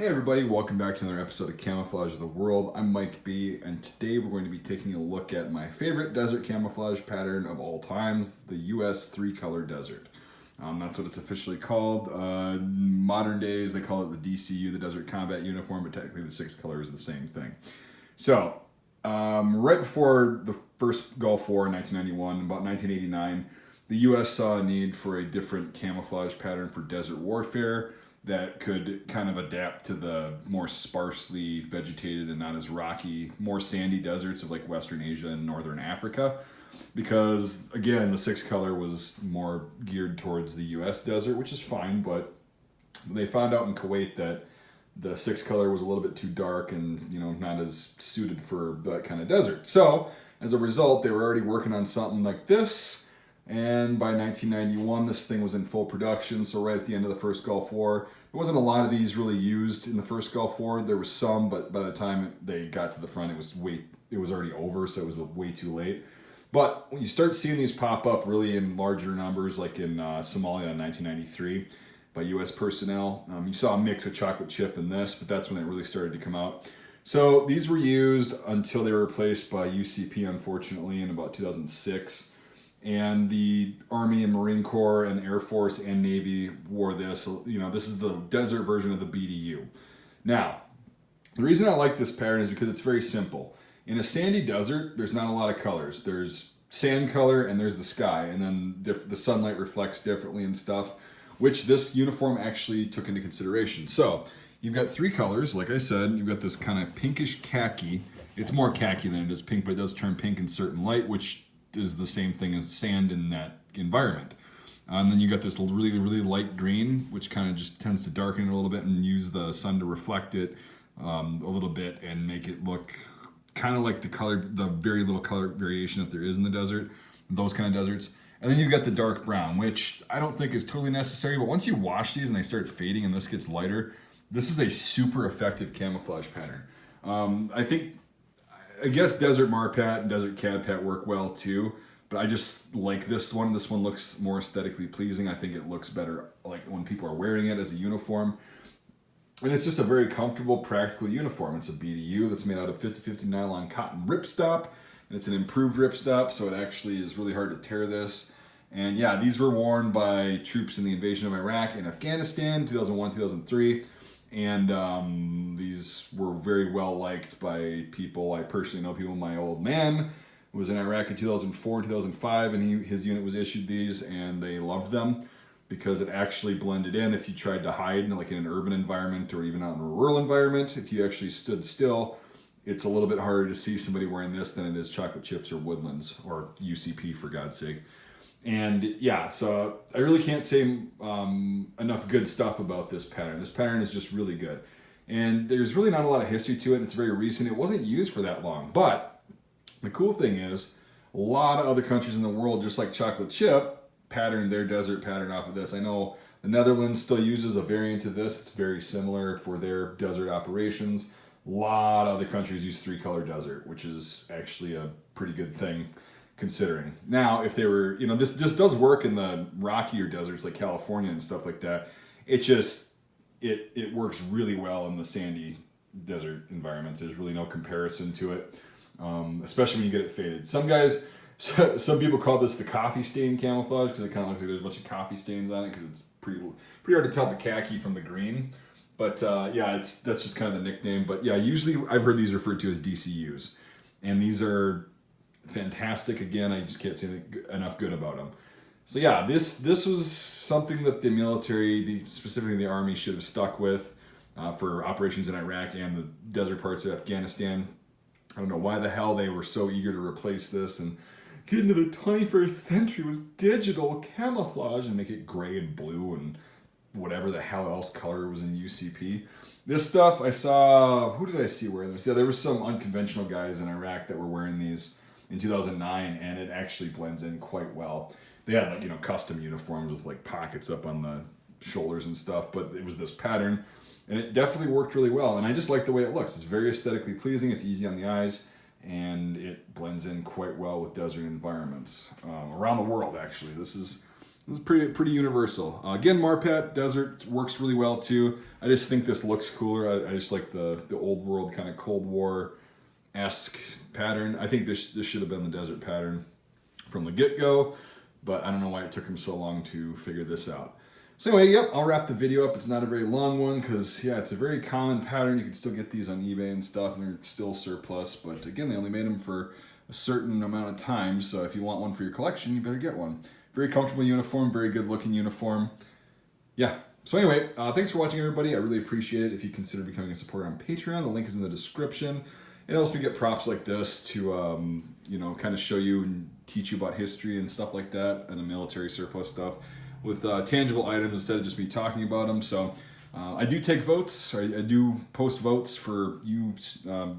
Hey everybody, welcome back to another episode of Camouflage of the World. I'm Mike B, and today we're going to be taking a look at my favorite desert camouflage pattern of all times, the US three-color desert. That's what it's officially called. Modern days, they call it the DCU, the Desert Combat Uniform, but technically the six color is the same thing. So, right before the first Gulf War in 1991, about 1989, the US saw a need for a different camouflage pattern for desert warfare that could kind of adapt to the more sparsely vegetated and not as rocky, more sandy deserts of like Western Asia and Northern Africa. Because again, the six color was more geared towards the US desert, which is fine, but they found out in Kuwait that the six color was a little bit too dark and not as suited for that kind of desert. So as a result, they were already working on something like this. And by 1991, this thing was in full production. So right at the end of the first Gulf War, there wasn't a lot of these really used in the first Gulf War. There was some, but by the time they got to the front, it was already over. So it was way too late. But when you start seeing these pop up really in larger numbers, like in Somalia in 1993 by U.S. personnel, you saw a mix of chocolate chip in this, but that's when it really started to come out. So these were used until they were replaced by UCP, unfortunately, in about 2006. And the Army and Marine Corps and Air Force and Navy wore this. This is the desert version of the BDU. Now, the reason I like this pattern is because it's very simple. In a sandy desert, there's not a lot of colors. There's sand color and there's the sky, and then the sunlight reflects differently and stuff, which this uniform actually took into consideration. So you've got three colors, like I said. You've got this kind of pinkish khaki. It's more khaki than it is pink, but it does turn pink in certain light, which is the same thing as sand in that environment. And then you got this really, really light green, which kind of just tends to darken it a little bit and use the sun to reflect it a little bit and make it look kind of like the very little color variation that there is in the desert, those kind of deserts. And then you've got the dark brown, which I don't think is totally necessary, but once you wash these and they start fading and this gets lighter, this is a super effective camouflage pattern. I guess Desert Marpat and Desert Cadpat work well too, but I just like this one. This one looks more aesthetically pleasing. I think it looks better like when people are wearing it as a uniform. And it's just a very comfortable, practical uniform. It's a BDU that's made out of 50/50 nylon cotton ripstop, and it's an improved ripstop, so it actually is really hard to tear this. And yeah, these were worn by troops in the invasion of Iraq and Afghanistan, 2001, 2003. And these were very well liked by people. I personally know people. My old man was in Iraq in 2004 and 2005, and his unit was issued these, and they loved them because it actually blended in. If you tried to hide like in an urban environment or even out in a rural environment, if you actually stood still, it's a little bit harder to see somebody wearing this than it is chocolate chips or woodlands or UCP, for God's sake. And yeah, so I really can't say enough good stuff about this pattern. This pattern is just really good. And there's really not a lot of history to it. It's very recent. It wasn't used for that long. But the cool thing is, a lot of other countries in the world, just like chocolate chip, patterned their desert pattern off of this. I know the Netherlands still uses a variant of this. It's very similar for their desert operations. A lot of other countries use three-color desert, which is actually a pretty good thing considering. Now, if they were, this does work in the rockier deserts like California and stuff like that. It works really well in the sandy desert environments. There's really no comparison to it, especially when you get it faded. Some people call this the coffee stain camouflage because it kind of looks like there's a bunch of coffee stains on it because it's pretty hard to tell the khaki from the green. But that's just kind of the nickname. But yeah, usually I've heard these referred to as DCUs, and these are fantastic. Again, I just can't say enough good about them. So yeah, this was something that the military, specifically the Army, should have stuck with for operations in Iraq and the desert parts of Afghanistan. I don't know why the hell they were so eager to replace this and get into the 21st century with digital camouflage and make it gray and blue and whatever the hell else color was in UCP. This stuff I saw, who did I see wearing this? Yeah, there were some unconventional guys in Iraq that were wearing these in 2009, and it actually blends in quite well. They had custom uniforms with like pockets up on the shoulders and stuff, but it was this pattern, and it definitely worked really well. And I just like the way it looks. It's very aesthetically pleasing. It's easy on the eyes, and it blends in quite well with desert environments around the world. Actually, this is This is pretty universal. Again, Marpat Desert works really well too. I just think this looks cooler. I just like the old world kind of Cold War-esque pattern. I think this should have been the desert pattern from the get-go, but I don't know why it took him so long to figure this out. So anyway, yep, I'll wrap the video up. It's not a very long one because, yeah, it's a very common pattern. You can still get these on eBay and stuff, and they're still surplus. But again, they only made them for a certain amount of time, so if you want one for your collection, you better get one. Very comfortable uniform, very good looking uniform. Yeah. So anyway, thanks for watching, everybody. I really appreciate it. If you consider becoming a supporter on Patreon, the link is in the description. It helps me get props like this to, you know, kind of show you and teach you about history and stuff like that, and the military surplus stuff with tangible items instead of just me talking about them. So I do take votes. I do post votes for you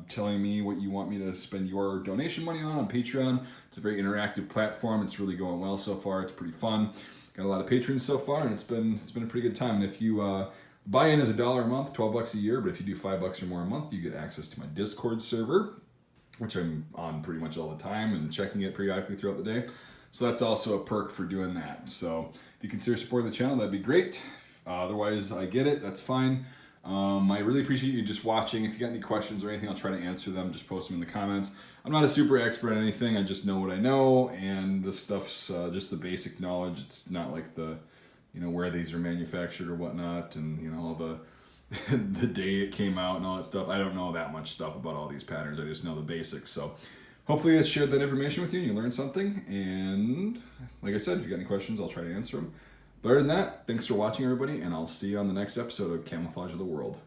telling me what you want me to spend your donation money on Patreon. It's a very interactive platform. It's really going well so far. It's pretty fun. Got a lot of patrons so far, and it's been a pretty good time. And if you buy-in is $1 a month, $12 a year, but if you do $5 or more a month, you get access to my Discord server, which I'm on pretty much all the time and checking it periodically throughout the day. So that's also a perk for doing that. So if you consider supporting the channel, that'd be great. Otherwise, I get it. That's fine. I really appreciate you just watching. If you got any questions or anything, I'll try to answer them. Just post them in the comments. I'm not a super expert at anything. I just know what I know, and this stuff's just the basic knowledge. It's not like the, you know, where these are manufactured or whatnot, and you know, all the the day it came out and all that stuff. I don't know that much stuff about all these patterns. I just know the basics. So hopefully I shared that information with you and you learned something. And like I said, if you got any questions, I'll try to answer them. But other than that, thanks for watching, everybody, and I'll see you on the next episode of Camouflage of the World.